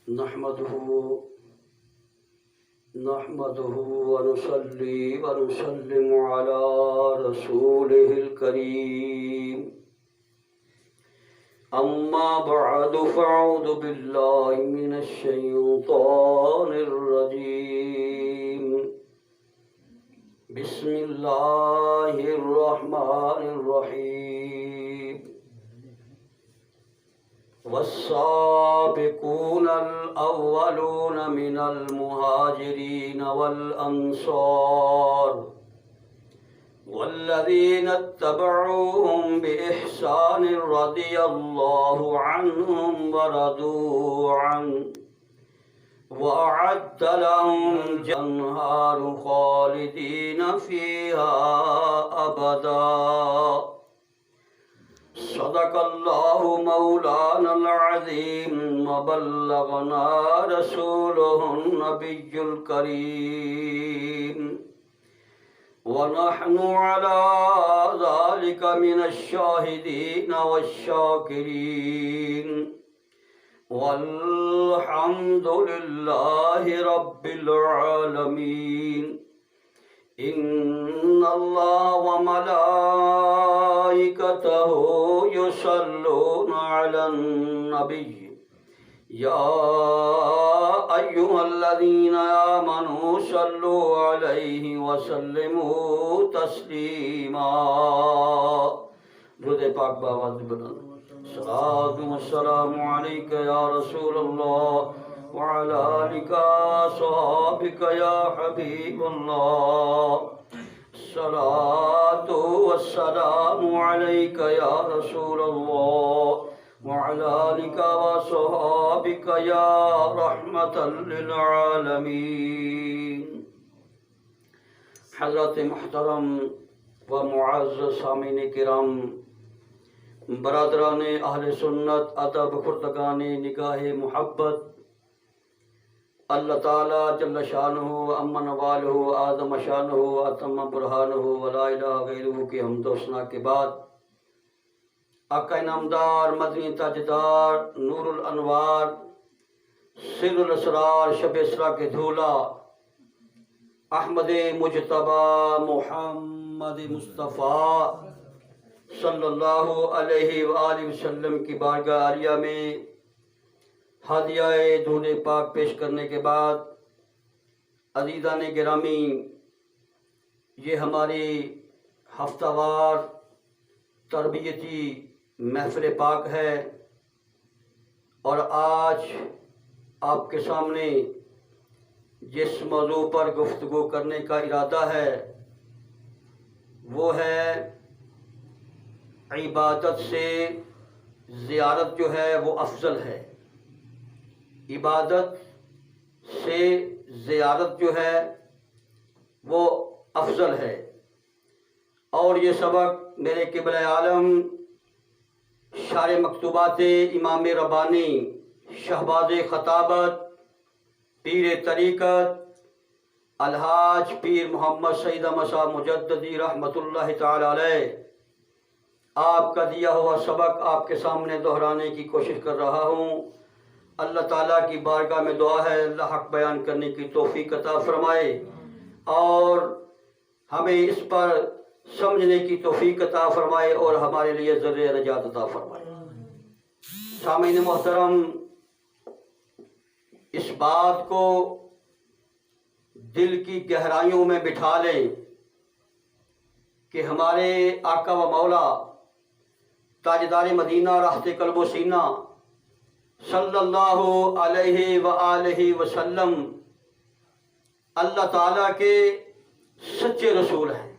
نحمده ونصلي ونسلم على رسوله الكريم. أما بعد فأعوذ بالله من الشيطان الرجيم. بسم الله الرحمن الرحيم. والسابقون الأولون من المهاجرين والأنصار والذين اتبعوهم بإحسان رضي الله عنهم ورضوا عنه وأعد لهم أنهار خالدين فيها أبدا. صدق الله مولانا العظيم وبلغنا رسوله النبي الكريم ونحن على ذلك من الشاهدين والشاكرين والحمد لله رب العالمين. إن الله وملائكته يصلون على النبي يا أيها الذين آمنوا صلوا عليه وسلموا تسليما. درود پاک بآواز بلند. صلاۃ والسلام علیک یا رسول اللہ وعلى آلك صحابك يا حبيب الله. الصلاة والسلام عليك يا رسول الله وعلى آلك وصحابك يا رحمة للعالمين. حضرت محترم و معزز سامعین کرام، برادران اہل سنت، ادب خردگان نگاہ محبت، اللہ تعالیٰ جل شانہ امن والہ اعظم شانہ اتم برہانہ ولا الہ غیرہ کی حمد و ثنا کے بعد، آقا انعامدار، مدنی تاجدار، نور الانوار، سر الاسرار، شب اسرا کے دھولا، احمد مجتبی محمد مصطفیٰ صلی اللہ علیہ وآلہ وسلم کی بارگاہ عالیہ میں ہدیہ درود پاک پیش کرنے کے بعد، عزیزان گرامی، یہ ہماری ہفتہ وار تربیتی محفل پاک ہے، اور آج آپ کے سامنے جس موضوع پر گفتگو کرنے کا ارادہ ہے وہ ہے عبادت سے زیارت جو ہے وہ افضل ہے. عبادت سے زیارت جو ہے وہ افضل ہے. اور یہ سبق میرے قبلہ عالم شارح مکتوبات امام ربانی، شہباز خطابت، پیر طریقت الحاج پیر محمد سعید احمد صاحب مجددی رحمۃ اللہ تعالی علیہ، آپ کا دیا ہوا سبق آپ کے سامنے دہرانے کی کوشش کر رہا ہوں. اللہ تعالیٰ کی بارگاہ میں دعا ہے اللہ حق بیان کرنے کی توفیق عطا فرمائے اور ہمیں اس پر سمجھنے کی توفیق عطا فرمائے اور ہمارے لیے ذریعہ نجات عطا فرمائے. سامعین محترم، اس بات کو دل کی گہرائیوں میں بٹھا لیں کہ ہمارے آقا و مولا تاجدار مدینہ راحت قلب و سینہ صلی اللہ علیہ وآلہ وسلم اللہ تعالیٰ کے سچے رسول ہیں،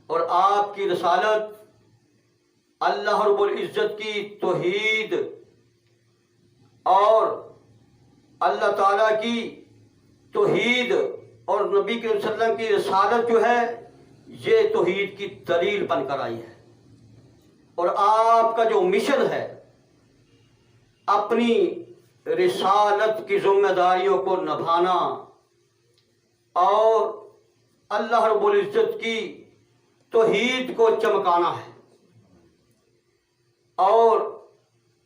اور آپ کی رسالت اللہ رب العزت کی توحید اور اللہ تعالیٰ کی توحید اور نبی کے وسلم کی رسالت جو ہے یہ توحید کی دلیل بن کر آئی ہے. اور آپ کا جو مشن ہے اپنی رسالت کی ذمہ داریوں کو نبھانا اور اللہ رب العزت کی توحید کو چمکانا ہے، اور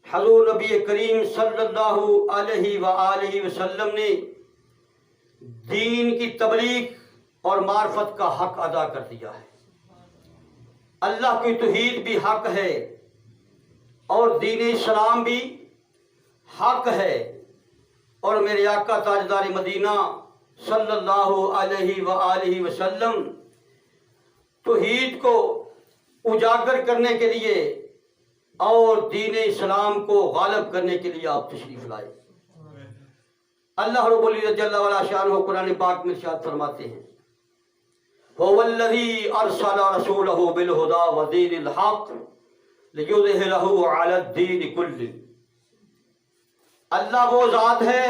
حضور نبی کریم صلی اللہ علیہ وآلہ وسلم نے دین کی تبلیغ اور معرفت کا حق ادا کر دیا ہے۔ اللہ کی توحید بھی حق ہے اور دین اسلام بھی حق ہے، اور میرے آقا تاجدار مدینہ صلی اللہ علیہ وآلہ وسلم توحید کو اجاگر کرنے کے لیے اور دین اسلام کو غالب کرنے کے لیے آپ تشریف لائے۔ اللہ رب العزت جل وعلا شانہ قرآن پاک میں ارشاد فرماتے ہیں هو الذی ارسل رسولہ بالہدی ودین الحق لیظہرہ علی الدین کلہ۔ اللہ وہ ذات ہے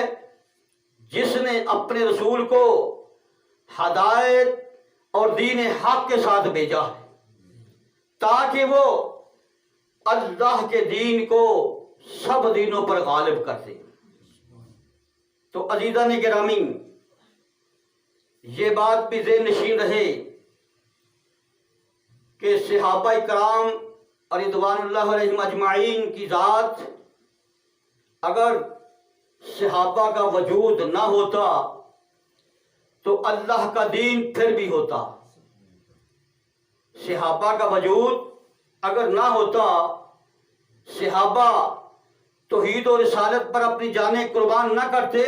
جس نے اپنے رسول کو ہدایت اور دین حق کے ساتھ بھیجا ہے تاکہ وہ اللہ کے دین کو سب دینوں پر غالب کر دے۔ تو عزیزان گرامی، یہ بات بھی ذہن نشین رہے کہ صحابہ کرام رضوان اللہ علیہم اجمعین کی ذات، اگر صحابہ کا وجود نہ ہوتا تو اللہ کا دین پھر بھی ہوتا۔ صحابہ کا وجود اگر نہ ہوتا، صحابہ توحید و رسالت پر اپنی جانیں قربان نہ کرتے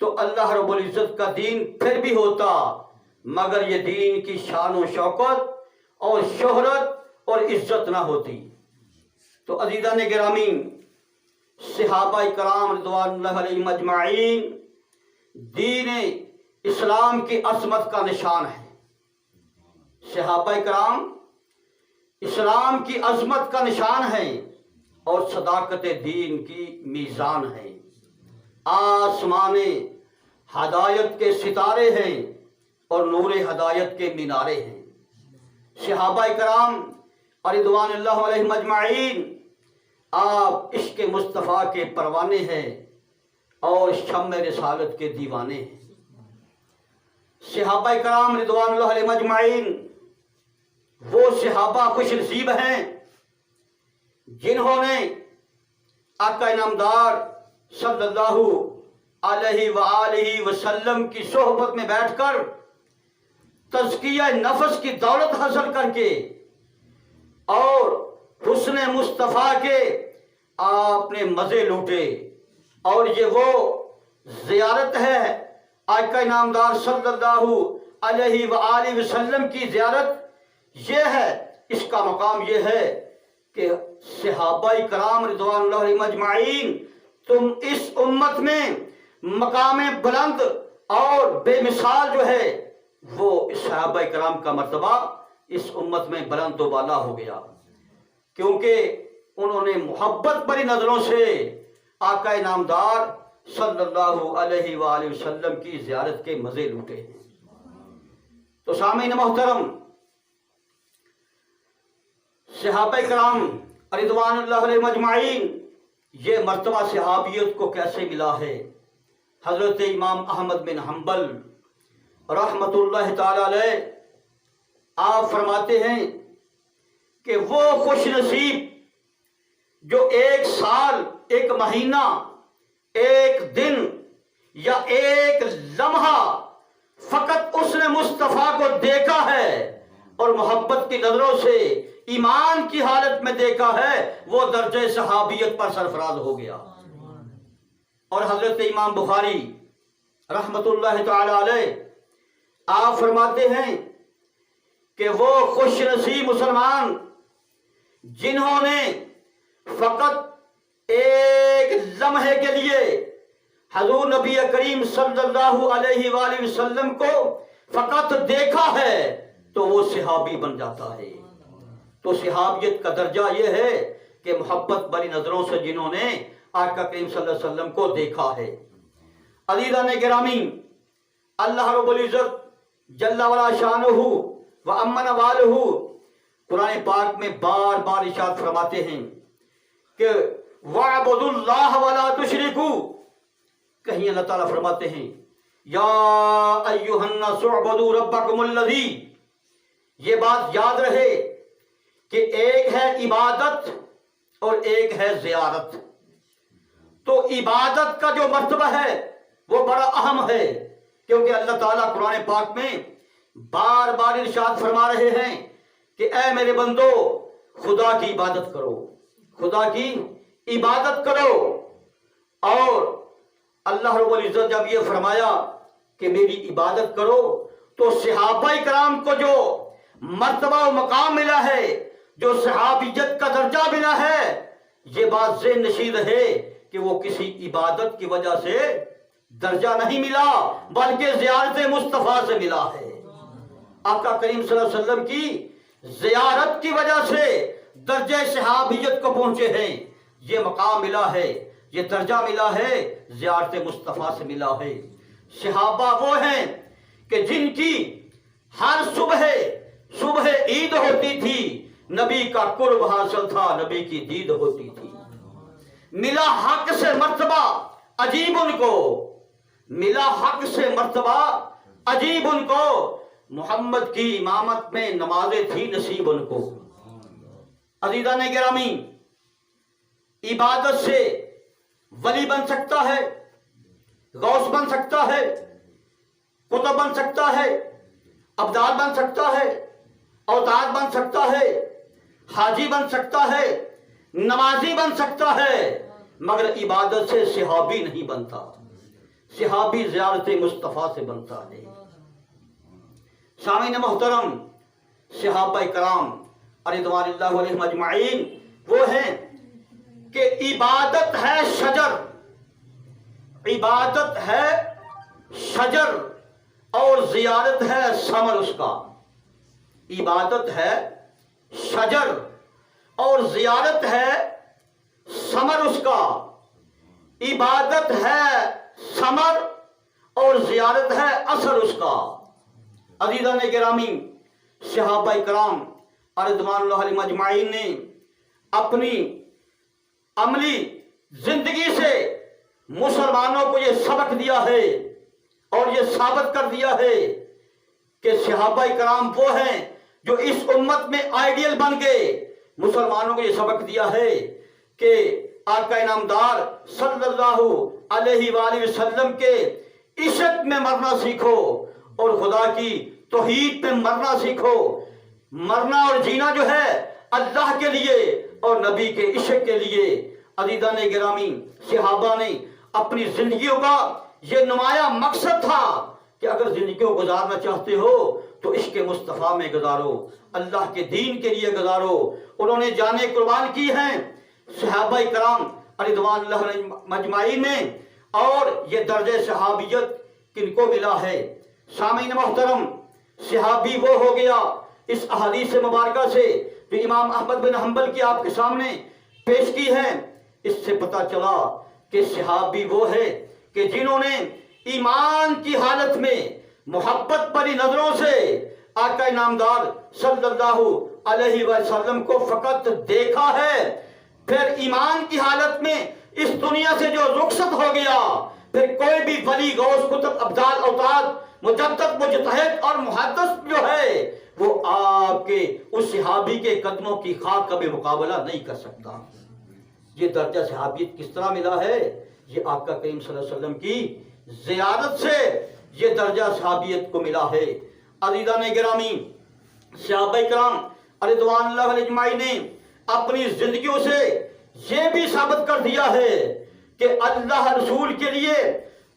تو اللہ رب العزت کا دین پھر بھی ہوتا، مگر یہ دین کی شان و شوکت اور شہرت اور عزت نہ ہوتی۔ تو عزیزان گرامی، صحابہ کرام رضوان اللہ علیہم اجمعین دین اسلام کی عظمت کا نشان ہے۔ صحابہ کرام اسلام کی عظمت کا نشان ہے اور صداقت دین کی میزان ہے۔ آسمان ہدایت کے ستارے ہیں اور نور ہدایت کے مینارے ہیں۔ صحابہ کرام رضوان اللہ علیہم اجمعین آپ عشق مصطفیٰ کے پروانے ہیں اور شمع رسالت کے دیوانے ہیں۔ صحابہ کرام رضوان اللہ علیہم اجمعین وہ صحابہ خوش نصیب ہیں جنہوں نے آقا انعامدار صلی اللہ علیہ وآلہ وسلم کی صحبت میں بیٹھ کر تزکیہ نفس کی دولت حاصل کر کے اور حسن مصطفیٰ کے آپ نے مزے لوٹے، اور یہ وہ زیارت ہے آقا انعامدار صلی اللہ علیہ وآلہ وسلم کی زیارت۔ یہ ہے، اس کا مقام یہ ہے کہ صحابہ کرام رضوان اللہ علیہم اجمعین تم اس امت میں مقام بلند اور بے مثال جو ہے وہ صحابہ کرام کا مرتبہ اس امت میں بلند و بالا ہو گیا، کیونکہ انہوں نے محبت بری نظروں سے آقا انعامدار صلی اللہ علیہ وآلہ وسلم کی زیارت کے مزے لوٹے ہیں۔ تو سامعین محترم، صحابہ کرام رضوان اللہ علیہم اجمعین یہ مرتبہ صحابیت کو کیسے ملا ہے؟ حضرت امام احمد بن حنبل رحمت اللہ تعالی علیہ آپ فرماتے ہیں کہ وہ خوش نصیب جو ایک سال، ایک مہینہ، ایک دن یا ایک لمحہ فقط اس نے مصطفیٰ کو دیکھا ہے اور محبت کی نظروں سے ایمان کی حالت میں دیکھا ہے، وہ درجہ صحابیت پر سرفراز ہو گیا۔ اور حضرت امام بخاری رحمت اللہ تعالی علیہ آپ فرماتے ہیں کہ وہ خوش نصیب مسلمان جنہوں نے فقط ایک لمحے کے لیے حضور نبی کریم صلی اللہ علیہ وآلہ وسلم کو فقط دیکھا ہے تو وہ صحابی بن جاتا ہے۔ تو صحابیت کا درجہ یہ ہے کہ محبت بری نظروں سے جنہوں نے آقا کریم صلی اللہ علیہ وسلم کو دیکھا ہے۔ عزیزان گرامی، اللہ رب العزت جل وعلا شانہ و امن والہ قرآن پاک میں بار بار ارشاد فرماتے ہیں کہ وَاعْبُدُوا اللَّهَ وَلَا تُشْرِكُوا، کہیں اللہ تعالیٰ فرماتے ہیں یا ایھا الناس اعبدوا ربکم الذی، یہ بات یاد رہے کہ ایک ہے عبادت اور ایک ہے زیارت۔ تو عبادت کا جو مرتبہ ہے وہ بڑا اہم ہے، کیونکہ اللہ تعالیٰ قرآن پاک میں بار بار ارشاد فرما رہے ہیں کہ اے میرے بندو خدا کی عبادت کرو، خدا کی عبادت کرو۔ اور اللہ رب العزت جب یہ فرمایا کہ میری عبادت کرو تو صحابہ کرام کو جو مرتبہ و مقام ملا ہے، جو صحابیت کا درجہ ملا ہے، یہ بات ذہن نشین ہے کہ وہ کسی عبادت کی وجہ سے درجہ نہیں ملا، بلکہ زیارت مصطفیٰ سے ملا ہے۔ آقا کریم صلی اللہ علیہ وسلم کی زیارت کی وجہ سے درجہ صحابیت کو پہنچے ہیں، یہ مقام ملا ہے، یہ درجہ ملا ہے، زیارت مصطفیٰ سے ملا ہے۔ صحابہ وہ ہیں کہ جن کی ہر صبح عید ہوتی تھی، نبی کا قرب حاصل تھا، نبی کی دید ہوتی تھی۔ ملا حق سے مرتبہ عجیب ان کو، ملا حق سے مرتبہ عجیب ان کو، محمد کی امامت میں نمازیں تھی نصیب ان کو۔ عزیزان گرامی، عبادت سے ولی بن سکتا ہے، غوث بن سکتا ہے، قطب بن سکتا ہے، ابدال بن سکتا ہے، اوتاد بن سکتا ہے، حاجی بن سکتا ہے، نمازی بن سکتا ہے، مگر عبادت سے صحابی نہیں بنتا۔ صحابی زیارت مصطفیٰ سے بنتا ہے۔ سامعین محترم، صحابہ کرام رضوان اللہ علیہم اجمعین وہ ہیں کہ عبادت ہے شجر، عبادت ہے شجر اور زیارت ہے ثمر اس کا۔ عبادت ہے شجر اور زیارت ہے ثمر اس کا۔ عبادت ہے ثمر اور زیارت ہے اثر اس کا۔ عزیزان گرامی، صحابہ کرام رضوان اللہ علیہم اجمعین نے اپنی عملی زندگی سے مسلمانوں کو یہ سبق دیا ہے اور یہ ثابت کر دیا ہے کہ صحابہ کرام وہ ہیں جو اس امت میں آئیڈیل بن گئے۔ مسلمانوں کو یہ سبق دیا ہے کہ آقا انعامدار صلی اللہ علیہ وآلہ وسلم کے عشق میں مرنا سیکھو اور خدا کی توحید پہ مرنا سیکھو۔ مرنا اور جینا جو ہے اللہ کے لیے اور نبی کے عشق کے لیے۔ عزیزان گرامی، صحابہ نے اپنی زندگیوں کا یہ نمایاں مقصد تھا کہ اگر زندگی کو گزارنا چاہتے ہو تو عشق مصطفیٰ میں گزارو، اللہ کے دین کے لیے گزارو۔ انہوں نے جانیں قربان کی ہیں صحابہ کرام رضوان اللہ علیہم اجمعین میں، اور یہ درجہ صحابیت کن کو ملا ہے؟ سامعین محترم، صحابی وہ ہو گیا اس احادیث مبارکہ سے جو امام احمد بن حنبل کی آپ کے سامنے پیش کی ہے۔ اس سے پتہ چلا کہ صحابی وہ ہے کہ جنہوں نے ایمان کی حالت میں محبت بھری نظروں سے آقا انعامدار صلی اللہ علیہ وسلم کو فقط دیکھا ہے، پھر ایمان کی حالت میں اس دنیا سے جو رخصت ہو گیا، پھر کوئی بھی ولی، غوث، قطب، ابدال، اوتاد، مجدد، مجتہد اور محدث جو ہے وہ آپ کے اس صحابی کے قدموں کی خاک کا بھی مقابلہ نہیں کر سکتا۔ یہ درجہ صحابیت کس طرح ملا ہے؟ یہ آقا کریم صلی اللہ علیہ وسلم کی زیارت سے یہ درجہ صحابیت کو ملا ہے۔ عزیزان گرامی، صحابہ کرام رضوان اللہ علیہ اجمعین نے اپنی زندگیوں سے یہ بھی ثابت کر دیا ہے کہ اللہ رسول کے لیے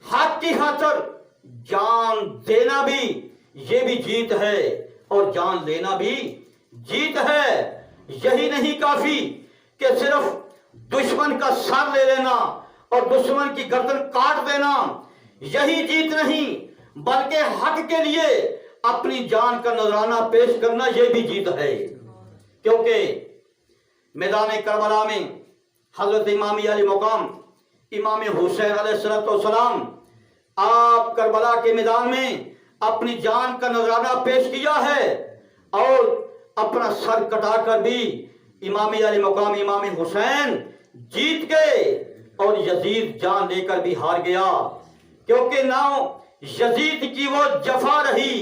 حق کی خاطر جان دینا بھی یہ بھی جیت ہے اور جان لینا بھی جیت ہے۔ یہی نہیں کافی کہ صرف دشمن کا سر لے لینا اور دشمن کی گردن کاٹ دینا، یہی جیت نہیں، بلکہ حق کے لیے اپنی جان کا نذرانہ پیش کرنا یہ بھی جیت ہے۔ کیونکہ میدان کربلا میں حضرت امام علی مقام امام حسین علیہ السلام آپ کربلا کے میدان میں اپنی جان کا نذرانہ پیش کیا ہے اور اپنا سر کٹا کر بھی امام علی مقام امام حسین جیت گئے اور یزید جان لے کر بھی ہار گیا، کیونکہ نہ یزید کی وہ جفا رہی،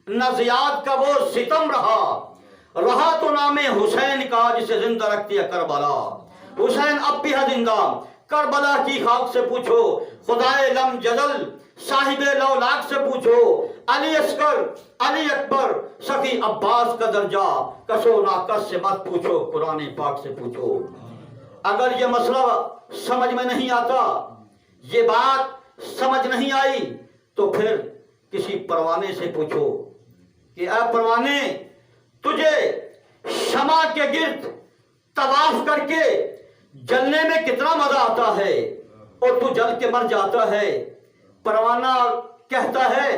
نہ زیاد کا وہ ستم رہا تو نام حسین کا جسے زندہ رکھتی ہے کربلا۔ حسین اب بھی ہے زندہ، کربلا کی خاک سے پوچھو، خدائے لم جدل صاحب لولاک سے پوچھو، علی اصغر علی اکبر سخی عباس کا درجہ کسو ناکس سے مت پوچھو، قرآن پاک سے پوچھو۔ اگر یہ مسئلہ سمجھ میں نہیں آتا، یہ بات سمجھ نہیں آئی، تو پھر کسی پروانے سے پوچھو کہ اے پروانے، تجھے شمع کے گرد طواف کر کے جلنے میں کتنا مزہ آتا ہے اور تو جل کے مر جاتا ہے۔ پروانہ کہتا ہے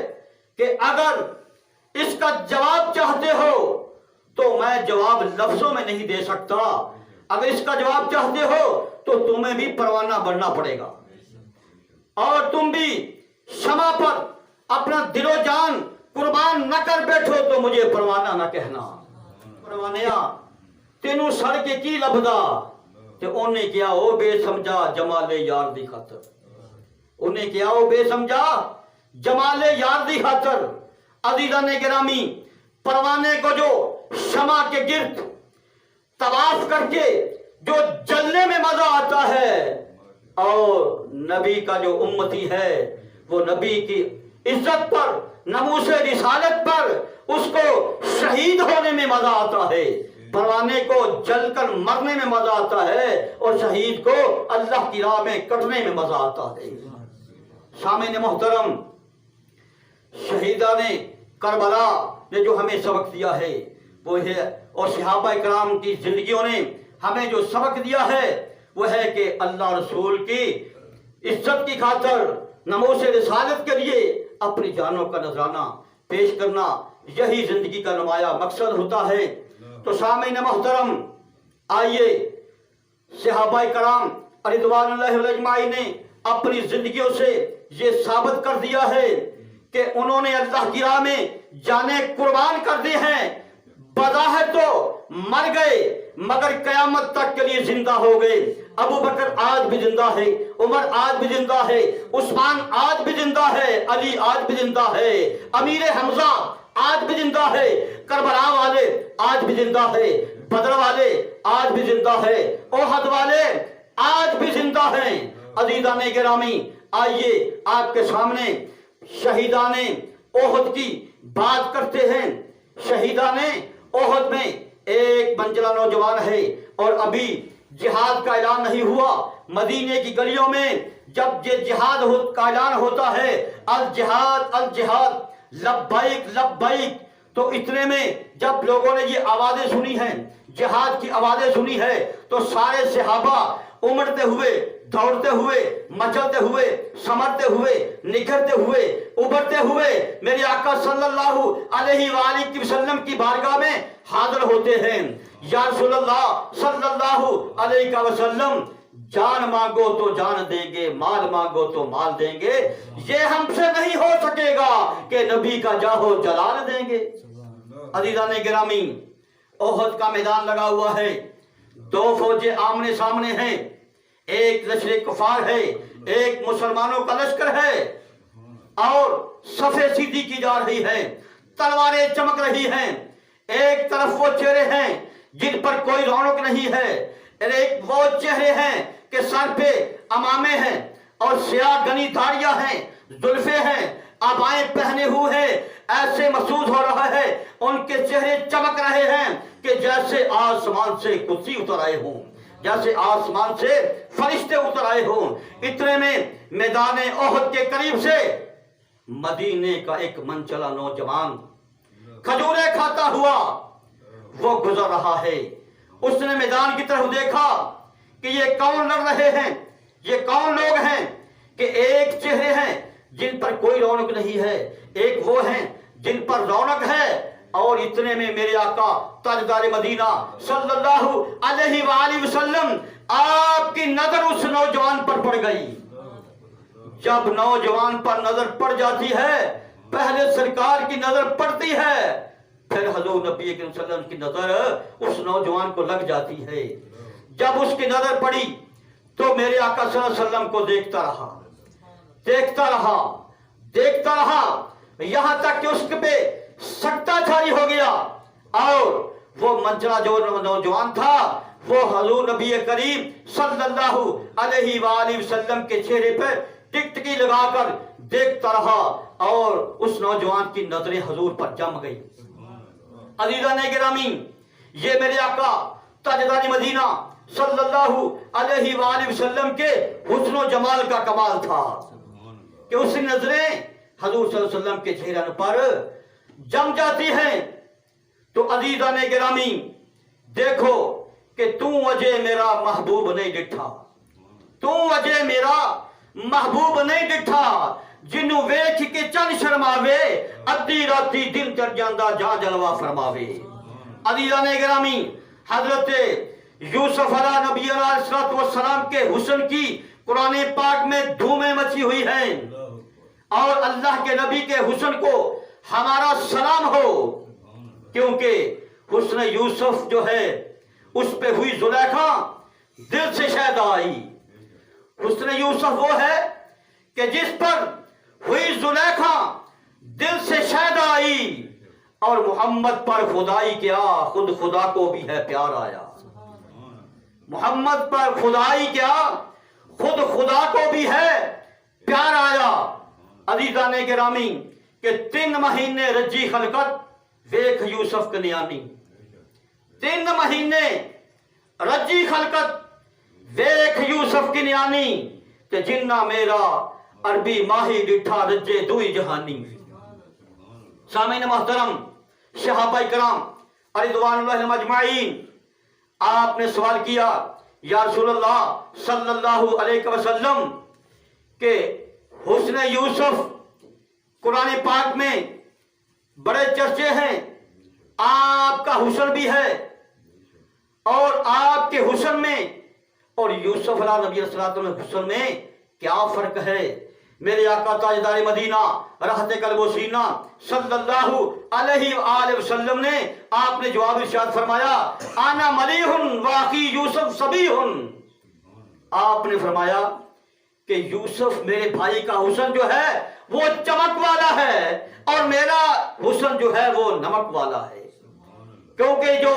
کہ اگر اس کا جواب چاہتے ہو تو میں جواب لفظوں میں نہیں دے سکتا، اگر اس کا جواب چاہتے ہو تو تمہیں بھی پروانہ بننا پڑے گا، اور تم بھی شمع پر اپنا دل و جان قربان نہ کر بیٹھو تو مجھے پروانہ نہ کہنا۔ پروانیاں تینوں سڑ کے کی لبدا کہ انہیں کیا ہو بے سمجھا جمال یار دی خاطر، انہیں کیا ہو بے سمجھا جمال یار دی خاطر۔ عزیزان گرامی، پروانے کو جو شمع کے گرد طواف کر کے جو جلنے میں مزہ آتا ہے، اور نبی کا جو امتی ہے وہ نبی کی عزت پر، ناموس رسالت پر اس کو شہید ہونے میں مزہ آتا ہے، پروانے کو جل کر مرنے میں مزہ آتا ہے، اور شہید کو اللہ کی راہ میں کٹنے میں مزہ آتا ہے۔ سامعین محترم، شہیدان کربلا نے جو ہمیں سبق دیا ہے وہ ہے، اور صحابہ کرام کی زندگیوں نے ہمیں جو سبق دیا ہے وہ ہے کہ اللہ رسول کی عزت کی خاطر، ناموس رسالت کے لیے اپنی جانوں کا نذرانہ پیش کرنا، یہی زندگی کا نمایاں مقصد ہوتا ہے۔ تو سامعین محترم، آئیے صحابہ کرام رضوان اللہ علیہم اجمعین نے اپنی زندگیوں سے یہ ثابت کر دیا ہے کہ انہوں نے اللہ کی راہ میں جانیں قربان کر دی ہیں، بظاہر تو مر گئے مگر قیامت تک کے لیے زندہ ہو گئے۔ ابو بکر آج بھی زندہ ہے، عمر آج بھی زندہ ہے، عثمان آج بھی زندہ ہے، علی آج بھی زندہ ہے، امیر حمزہ آج بھی زندہ ہے، کربلا والے آج بھی زندہ ہے، بدر والے آج بھی زندہ ہے، احد والے آج بھی زندہ ہیں۔ عزیزان گرامی، آئیے آپ کے سامنے شہیدان احد کی بات کرتے ہیں۔ شہیدان احد میں ایک منجلہ نوجوان ہے، اور ابھی جہاد کا اعلان نہیں ہوا۔ مدینے کی گلیوں میں جب یہ جہاد کا اعلان ہوتا ہے، الجہاد الجہاد لبیک لبیک، تو اتنے میں جب لوگوں نے یہ آوازیں سنی ہیں، جہاد کی آوازیں سنی ہے، تو سارے صحابہ امڑتے ہوئے، دوڑتے ہوئے، مچلتے ہوئے، سمرتے ہوئے، نکھرتے ہوئے، ابھرتے ہوئے میرے آقا صلی اللہ علیہ وآلہ وسلم کی بارگاہ میں حاضر ہوتے ہیں۔ یا رسول اللہ صلی اللہ علیہ وسلم، جان مانگو تو جان دیں گے، مال مانگو تو مال دیں گے، یہ ہم سے نہیں ہو سکے گا کہ نبی کا جاہو جلال دیں گے۔ عزیزان گرامی، احد کا میدان لگا ہوا ہے، دو فوجیں آمنے سامنے ہیں، ایک لشکر کفار ہے، ایک مسلمانوں کا لشکر ہے، اور صفیں سیدھی کی جا رہی ہیں، تلواریں چمک رہی ہیں۔ ایک طرف وہ چہرے ہیں جن پر کوئی رونق نہیں ہے، ایک وہ چہرے ہیں کہ سر پہ امامے ہیں اور سیاہ گنی داڑیاں ہیں، زلفیں ہیں، عبائیں پہنے ہوئے ہیں، ایسے محسوس ہو رہا ہے ان کے چہرے چمک رہے ہیں کہ جیسے آسمان سے کرسی اتر آئے ہوں، جیسے آسمان سے فرشتے اتر آئے ہوں۔ اتنے میں میدان احد کے قریب سے مدینے کا ایک منچلا نوجوان کھجوریں کھاتا ہوا وہ گزر رہا ہے۔ اس نے میدان کی طرف دیکھا کہ یہ کون لڑ رہے ہیں، یہ کون لوگ ہیں، کہ ایک چہرے ہیں جن پر کوئی رونق نہیں ہے، ایک وہ ہیں جن پر رونق ہے، اور اتنے میں میرے آقا تاجدار مدینہ صلی اللہ علیہ وآلہ وسلم، آپ کی نظر اس نوجوان پر پڑ گئی۔ جب نوجوان پر نظر پڑ جاتی ہے، پہلے سرکار کی نظر پڑتی ہے، پھر حضور نبی کریم صلی اللہ علیہ وسلم کی نظر اس نوجوان کو لگ جاتی ہے۔ جب اس کی نظر پڑی تو میرے آقا صلی اللہ علیہ وسلم کو دیکھتا رہا، دیکھتا رہا، دیکھتا رہا، یہاں تک کہ اس پہ سکتہ جاری ہو گیا، اور وہ منچلا جو نوجوان تھا وہ حضور نبی کریم صلی اللہ علیہ وآلہ وسلم کے چہرے پر ٹکٹکی لگا کر دیکھتا رہا اور اس نوجوان کی نظریں حضور پر جم گئی۔ عزیزان گرامی، یہ میرے آقا تاجدار مدینہ صلی اللہ علیہ وآلہ وسلم کے حسن و جمال کا کمال تھا کہ اس کی نظریں حضور صلی اللہ علیہ وسلم کے چہرے پر جم جاتی ہیں۔ تو عزیزان گرامی دیکھو کہ تو وجہ میرا محبوب نہیں ڈٹھا، تو وجہ میرا محبوب نہیں ڈٹھا، جنوں ویکھ کے چن شرماوے، ادھی راتی دل چڑھ جاندا جا جلوہ فرماوے۔ عزیزان گرامی، حضرت یوسف علیہ نبی علیہ السلام کے حسن کی قرآن پاک میں دھومیں مچی ہوئی ہیں، اور اللہ کے نبی کے حسن کو ہمارا سلام ہو، کیونکہ حسن یوسف جو ہے اس پہ ہوئی زلیخا دل سے شہد آئی۔ حسن یوسف وہ ہے کہ جس پر ہوئی زلیخا دل سے شہد آئی، اور محمد پر خدائی کیا خود خدا کو بھی ہے پیار آیا۔ محمد پر خدائی کیا خود خدا کو بھی ہے پیار آیا۔ عزیزان گرامی کہ 3 مہینے رجی خلقت ویکھ یوسف کنیانی، 3 مہینے رجی خلقت ویکھ یوسف کنیانی، تے جنہ میرا عربی ماہی ڈٹھا رجے دوئی جہانی۔ سامعین محترم، صحابہ کرام رضوان اللہ علیہم اجمعین، آپ نے سوال کیا یا رسول اللہ صلی اللہ علیہ وسلم کہ حسن یوسف قرآن پاک میں بڑے چرچے ہیں، آپ کا حسن بھی ہے، اور آپ کے حسن میں اور یوسف علیہ نبی صلی اللہ علیہ وسلم حسن میں کیا فرق ہے؟ میرے آقا تاجدار مدینہ راحت قلب و سینہ صلی اللہ علیہ وآلہ وسلم نے آپ نے جواب ارشاد فرمایا، انا ملیح واخی یوسف صبیح۔ آپ نے فرمایا کہ یوسف میرے بھائی کا حسن جو ہے وہ چمک والا ہے، اور میرا حسن جو ہے وہ نمک والا ہے، کیونکہ جو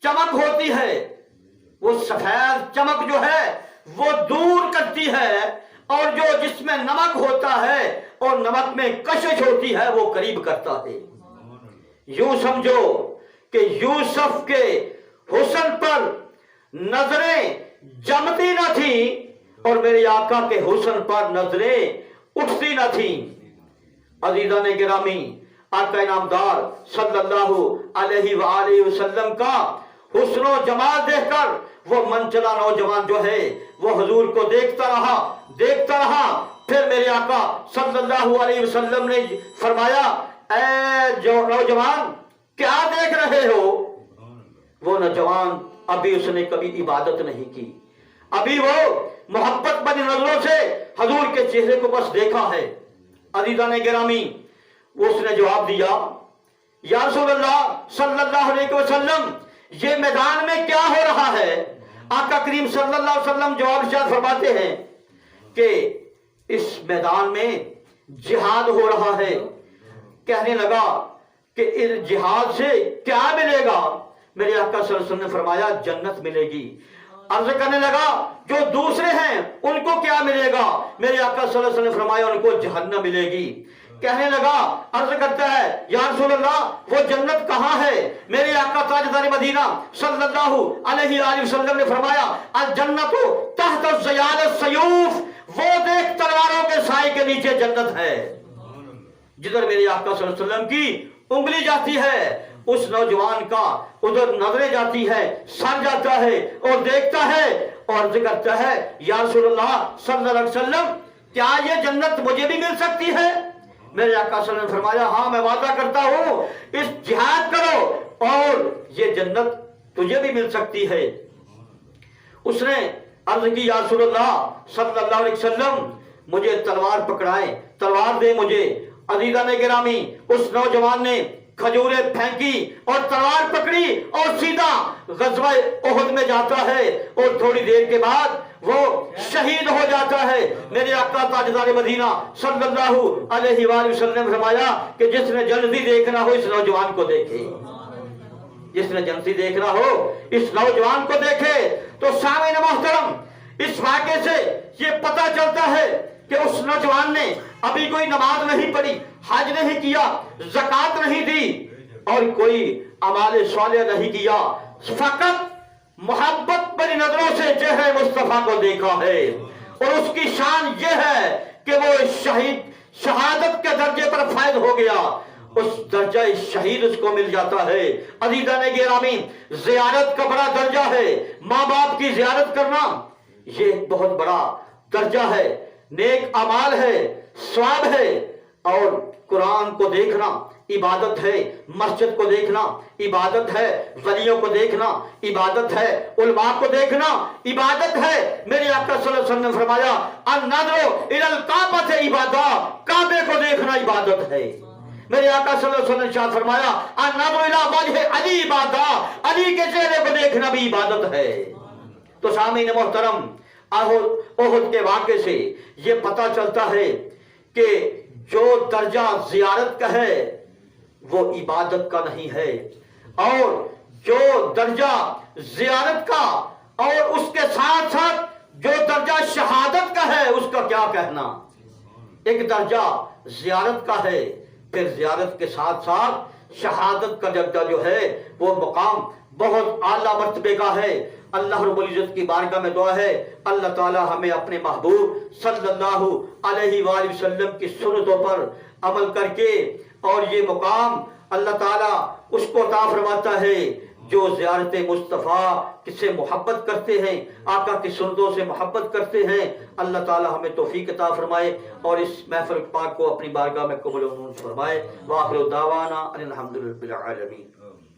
چمک ہوتی ہے وہ سفید چمک جو ہے وہ دور کرتی ہے، اور جو جس میں نمک ہوتا ہے اور نمک میں کشش ہوتی ہے وہ قریب کرتا ہے۔ یوں سمجھو کہ یوسف کے حسن پر نظریں جمتی نہ تھیں، اور میرے آقا کے حسن پر نظریں اٹھتی نہ تھیں۔ عزیزان گرامی، آقا انعامدار صلی اللہ علیہ وآلہ وسلم کا حسن و جمال دیکھ کر وہ منچلا نوجوان جو ہے وہ حضور کو دیکھتا رہا۔ پھر میرے آقا صلی اللہ علیہ وسلم نے فرمایا، اے جو نوجوان کیا دیکھ رہے ہو؟ وہ نوجوان ابھی اس نے کبھی عبادت نہیں کی، ابھی وہ محبت بنی نظروں سے حضور کے چہرے کو بس دیکھا ہے۔ عزیزان گرامی، اس نے جواب دیا، یا رسول اللہ صلی اللہ علیہ وسلم یہ میدان میں کیا ہو رہا ہے؟ آقا کریم صلی اللہ علیہ وسلم جواب ارشاد فرماتے ہیں کہ اس میدان میں جہاد ہو رہا ہے۔ کہنے لگا کہ اس جہاد سے کیا ملے گا؟ میرے آقا صلی اللہ علیہ وسلم نے فرمایا جنت ملے گی۔ عرض کرنے لگا جو دوسرے ہیں ان کو کیا ملے گا؟ میرے آقا صلی اللہ علیہ وسلم نے فرمایا ان کو جہنم ملے گی۔ کہنے لگا، عرض کرتا ہے یا رسول اللہ وہ جنت کہاں ہے؟ میرے آقا تاجدار مدینہ صلی اللہ علیہ وآلہ وسلم نے فرمایا الجنت تحت الظلال السیوف، وہ دیکھ تلواروں کے سائے کے نیچے جنت ہے۔ جدھر میرے آقا صلی اللہ علیہ وسلم کی انگلی جاتی ہے اس نوجوان کا ادھر نظریں جاتی ہے، سر جاتا ہے اور دیکھتا ہے، اور عرض کرتا ہے یا رسول اللہ صلی اللہ علیہ وسلم کیا یہ جنت مجھے بھی مل سکتی ہے؟ میرے آقا صلی اللہ علیہ وسلم نے فرمایا ہاں میں وعدہ کرتا ہوں اس جہاد کرو اور یہ جنت تجھے بھی مل سکتی ہے۔ اس نے عرض کی یا رسول اللہ صلی اللہ علیہ وسلم مجھے تلوار پکڑائیں، تلوار دے مجھے۔ عزیزان گرامی، اس نوجوان نے کھجوریں پھینکی اور تلوار پکڑی اور سیدھا غزوہ احد میں جاتا ہے، اور تھوڑی دیر کے بعد وہ شہید ہو جاتا ہے۔ میرے آقا تاجدار مدینہ صلی اللہ علیہ وآلہ وسلم نے فرمایا کہ جس نے جلدی دیکھنا ہو اس نوجوان کو دیکھے۔ جس نے جنسی دیکھنا ہو اس نوجوان کو دیکھے۔ تو سامعین محترم، اس واقعے سے یہ پتہ چلتا ہے کہ اس نوجوان نے ابھی کوئی نماز نہیں پڑھی، حج نہیں کیا، زکوٰۃ نہیں دی اور کوئی اعمال صالح نہیں کیا، فقط محبت بری نظروں سے چہرے مصطفیٰ کو دیکھا ہے، اور اس کی شان یہ ہے کہ وہ شہادت کے درجے پر فائز ہو گیا، اس درجہ شہید اس کو مل جاتا ہے۔ عزیزان گرامی، زیارت کا بڑا درجہ ہے، ماں باپ کی زیارت کرنا یہ ایک بہت بڑا درجہ ہے، نیک اعمال ہے، ثواب ہے، اور قرآن کو دیکھنا عبادت ہے، مسجد کو دیکھنا عبادت ہے، ولیوں کو دیکھنا عبادت ہے، علماء کو دیکھنا عبادت ہے۔ میرے آقا صلی اللہ علیہ وسلم نے فرمایا النظر الی الکعبۃ عبادۃ، کعبے کو دیکھنا عبادت ہے۔ میرے آقا صلی اللہ علیہ وسلم نے ارشاد فرمایا النظر الی وجہ علی عبادۃ، علی کے چہرے کو دیکھنا بھی عبادت ہے۔ تو سامعین محترم، احد کے واقعے سے یہ پتہ چلتا ہے کہ جو درجہ زیارت کا ہے وہ عبادت کا نہیں ہے، اور جو درجہ زیارت کا اور اس کے ساتھ ساتھ جو درجہ شہادت کا ہے اس کا کیا کہنا۔ ایک درجہ زیارت کا ہے، پھر زیارت کے ساتھ ساتھ شہادت کا درجہ جو ہے وہ مقام بہت اعلیٰ مرتبے کا ہے۔ اللہ رب العزت کی بارگاہ میں دعا ہے اللہ تعالی ہمیں اپنے محبوب صلی اللہ علیہ وآلہ وسلم کی سنتوں پر عمل کر کے، اور یہ مقام اللہ تعالیٰ اس کو عطا فرماتا ہے جو زیارت مصطفیٰ سے محبت کرتے ہیں، آقا کی سنتوں سے محبت کرتے ہیں۔ اللہ تعالیٰ ہمیں توفیق عطا فرمائے اور اس محفل پاک کو اپنی بارگاہ میں قبول و منظور فرمائے۔ وآخر دعوانا ان الحمد للہ رب العالمین۔